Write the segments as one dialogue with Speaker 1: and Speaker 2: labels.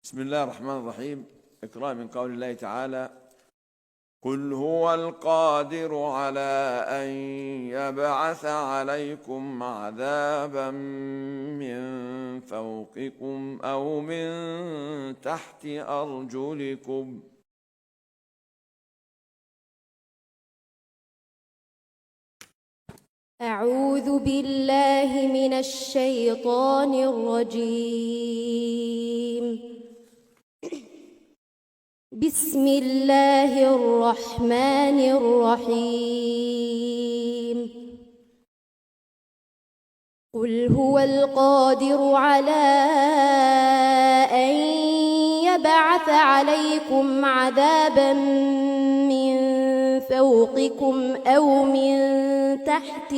Speaker 1: بسم الله الرحمن الرحيم. اقرأ من قول الله تعالى: قل هو القادر على أن يبعث عليكم عذابا من فوقكم أو من تحت أرجلكم
Speaker 2: أعوذ بالله من الشيطان الرجيم. بسم الله الرحمن الرحيم. قل هو القادر على أن يبعث عليكم عذابا من فوقكم أو من تحت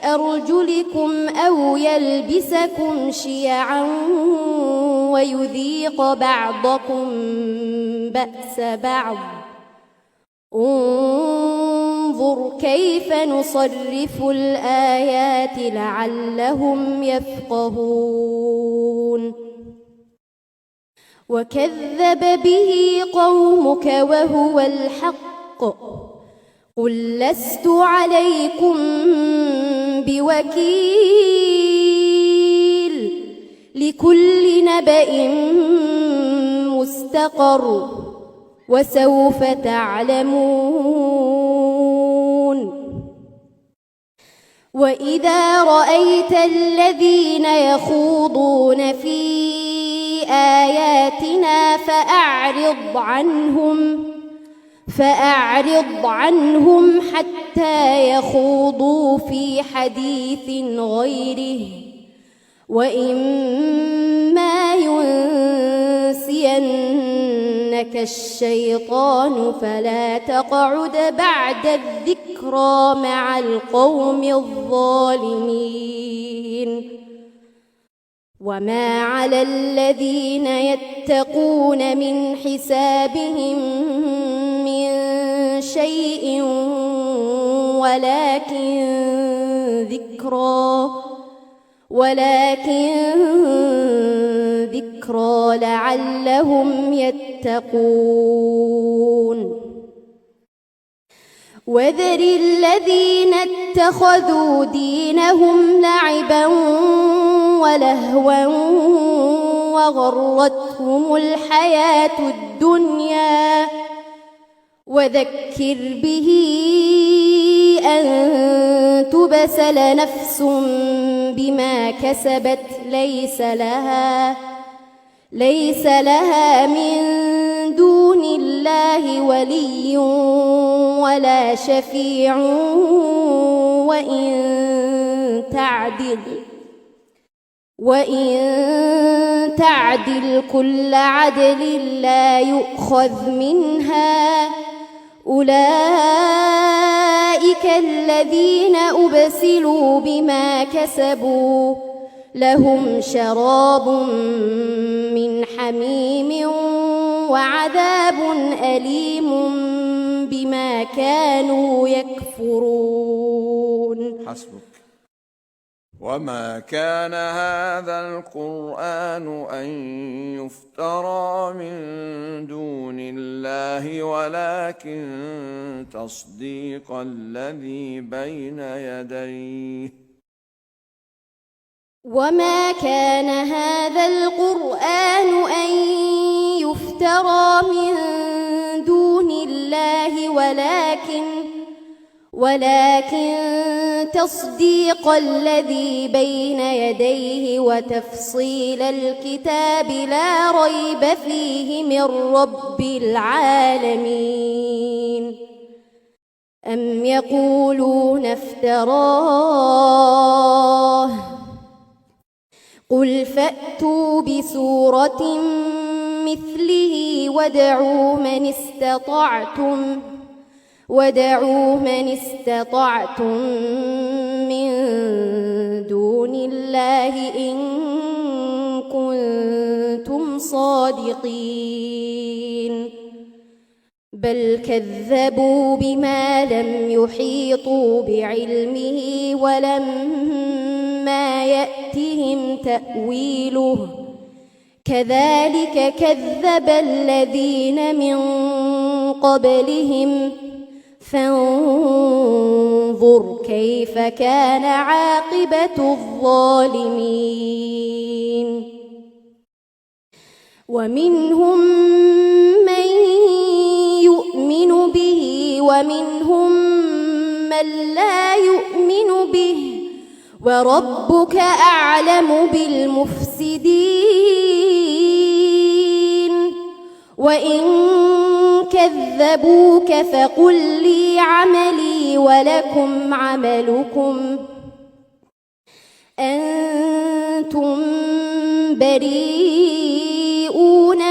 Speaker 2: أرجلكم أو يلبسكم شيعا ويذيق بعضكم بأس بعض. انظر كيف نصرف الآيات لعلهم يفقهون. وكذب به قومك وهو الحق. قل لست عليكم بوكيل. لكل نبأ مستقر وسوف تعلمون. وإذا رأيت الذين يخوضون في آياتنا فأعرض عنهم حتى يخوضوا في حديث غيره. وإما ينسينك الشيطان فلا تقعد بعد الذكرى مع القوم الظالمين. وما على الذين يتقون من حسابهم من شيء ولكن ذكرى لعلهم يتقون. وذر الذين اتخذوا دينهم لعبا ولهوا وغرتهم الحياة الدنيا. وذكر به أن تبسل نفس بما كسبت ليس لها من دون الله ولي ولا شفيع وإن تعدل كل عدل لا يؤخذ منها. أولئك الذين أبسلوا بما كسبوا لهم شراب من حميم وعذاب أليم بما كانوا يكفرون.
Speaker 1: حسبك. وما كان هذا القرآن أن يفترى من دون الله ولكن تصديق الذي بين يديه.
Speaker 2: وما كان هذا القرآن أن يفترى من دون الله ولكن تصديق الذي بين يديه وتفصيل الكتاب لا ريب فيه من رب العالمين. أم يقولون افتراه؟ قل فأتوا بسورة مثله وادعوا من استطعتم من دون الله إن كنتم صادقين. بل كذبوا بما لم يحيطوا بعلمه ولما ما يأتهم تأويله كذلك كذب الذين من قبلهم فانظر كيف كان عاقبة الظالمين ومنهم من يؤمن به ومنهم من لا يؤمن به وربك أعلم بالمفسدين وإن كذبوك فقل لي عملي ولكم عملكم أنتم بريئون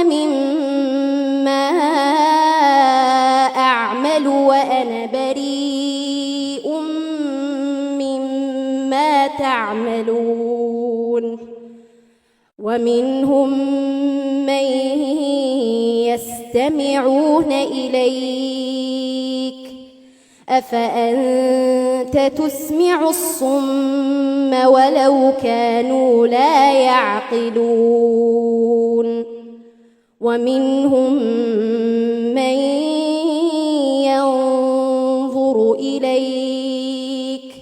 Speaker 2: مما أعمل وأنا بريء مما تعملون ومنهم من يستمعون إليك أفأنت تسمع الصم ولو كانوا لا يعقلون ومنهم من ينظر إليك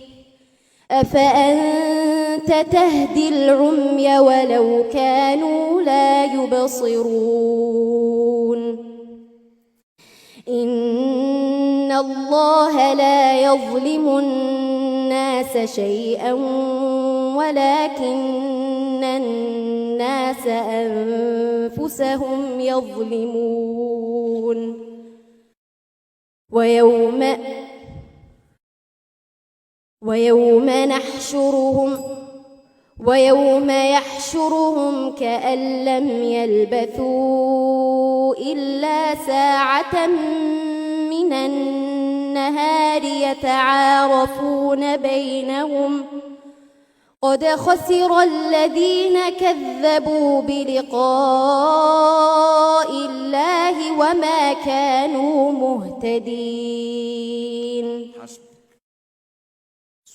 Speaker 2: أفأنت تهدي العمي ولو كانوا لا يبصرون إن الله لا يظلم الناس شيئا ولكن الناس أنفسهم يظلمون ويوم يحشرهم كأن لم يلبثوا إلا ساعة من النهار يتعارفون بينهم قد خسر الذين كذبوا بلقاء الله وما كانوا مهتدين.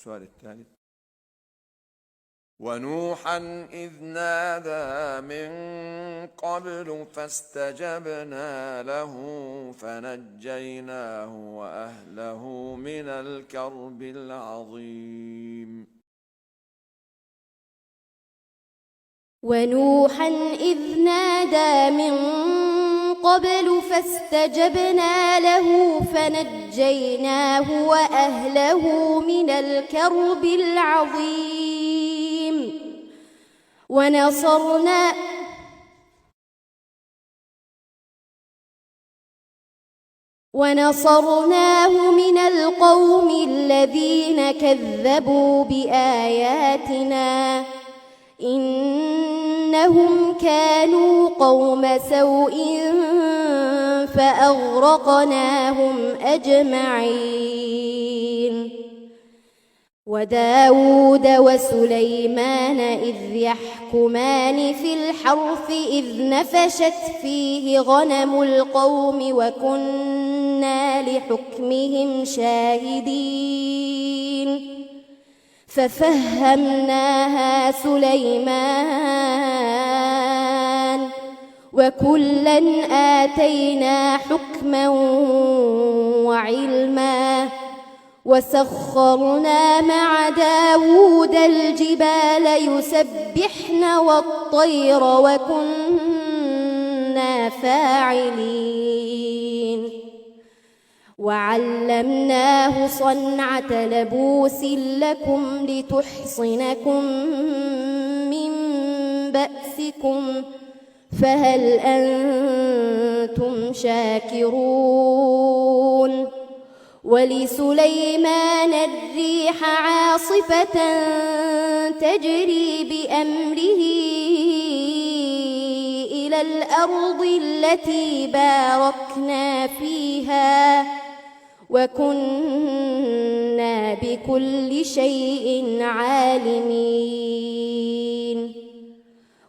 Speaker 1: السؤال الثالث ونوحا إذ نادى من قبل فاستجبنا له فنجيناه وأهله من الكرب العظيم
Speaker 2: ونوحا إذ نادى من قبل فاستجبنا له فنجيناه وأهله من الكرب العظيم ونصرناه من القوم الذين كذبوا بآياتنا إنهم كانوا قوم سوء فأغرقناهم أجمعين وداود وسليمان إذ يحكمان في الحرث إذ نفشت فيه غنم القوم وكنا لحكمهم شاهدين ففهمناها سليمان وكلا آتينا حكما وعلما وسخرنا مع داود الجبال يسبحن والطير وكنا فاعلين وعلمناه صنعة لبوس لكم لتحصنكم من بأسكم فهل أنتم شاكرون ولسليمان الريح عاصفة تجري بأمره إلى الأرض التي باركنا فيها وكنا بكل شيء عالمين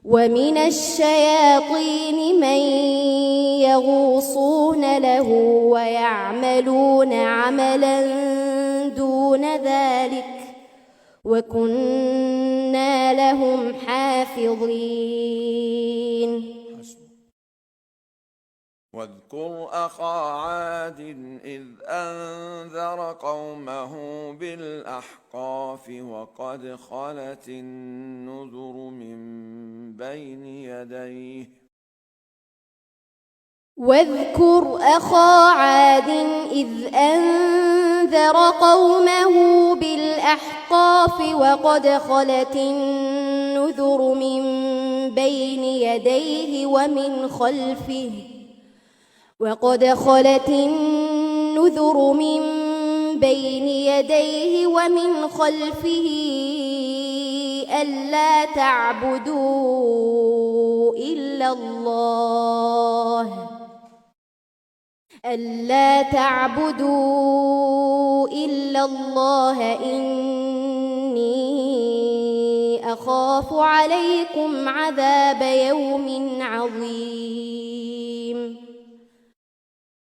Speaker 2: ومن الشياطين من يغوصون له ويعملون عملا دون ذلك وكنا وإنا لهم حافظين.
Speaker 1: واذكر أخا عاد إذ أنذر قومه بالأحقاف وقد خلت النذر من بين يديه.
Speaker 2: واذكر أخا عاد إذ أنذر قومه بالأحقاف وقد خلت النذر من بين يديه ومن خلفه ألا تعبدوا إلا الله إني أخاف عليكم عذاب يوم عظيم.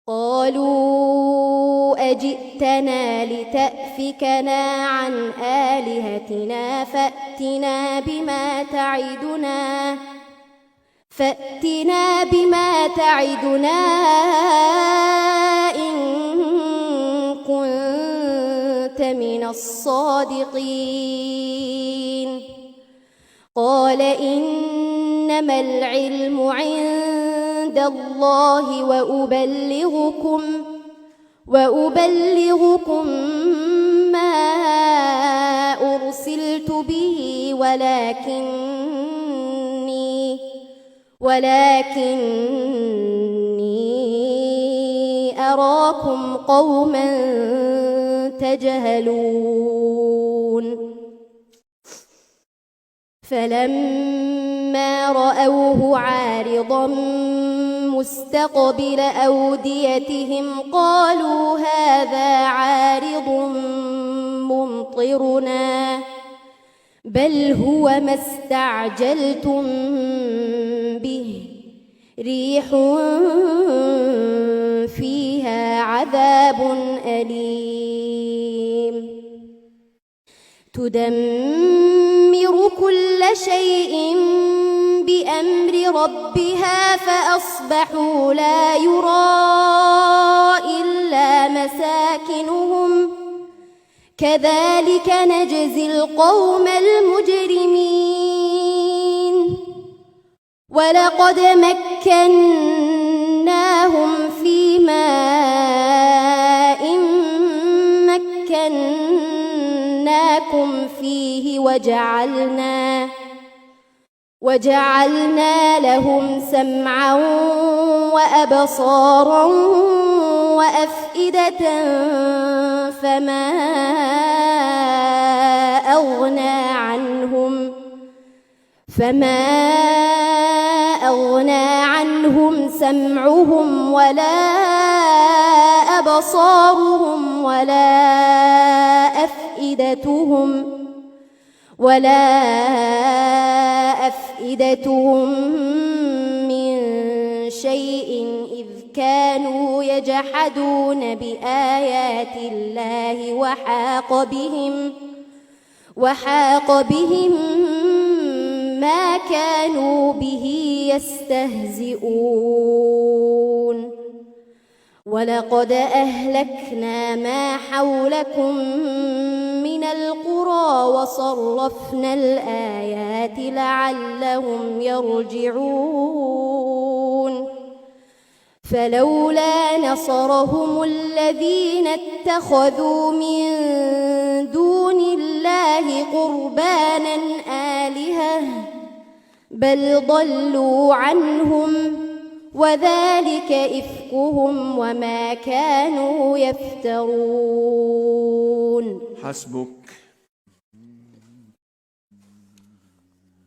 Speaker 2: قالوا أجئتنا لتأفكنا عن آلهتنا فأتنا بما تعدنا إن كنت من الصادقين. قال إنما العلم عند الله وأبلغكم ما أرسلت به ولكني أراكم قوما تجهلون. فلما رأوه عارضا مستقبل أوديتهم قالوا هذا عارض ممطرنا بل هو ما استعجلتم به ريح فيها عذاب أليم تدمر كل شيء بأمر ربها فأصبحوا لا يرى إلا مساكنهم كذلك نجزي القوم المجرمين. ولقد مكناهم في ماء مكناكم فيه وجعلنا لهم سمعا وأبصارا وأفئدة فما أغنى عنهم سمعهم ولا أبصارهم ولا أفئدتهم من شيء إذ كانوا يجحدون بآيات الله وحاق بهم ما كانوا به يستهزئون. ولقد أهلكنا ما حولكم من القرى وصرفنا الآيات لعلهم يرجعون. فلولا نصرهم الذين اتخذوا من دون الله قربانا آلهة بل ضلوا عنهم وذلك إفكهم وما كانوا يفترون.
Speaker 1: حسبك.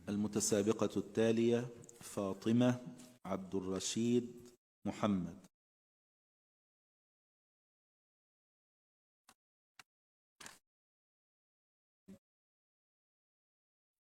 Speaker 3: المتسابقة التالية فاطمة عبد الرشيد محمد.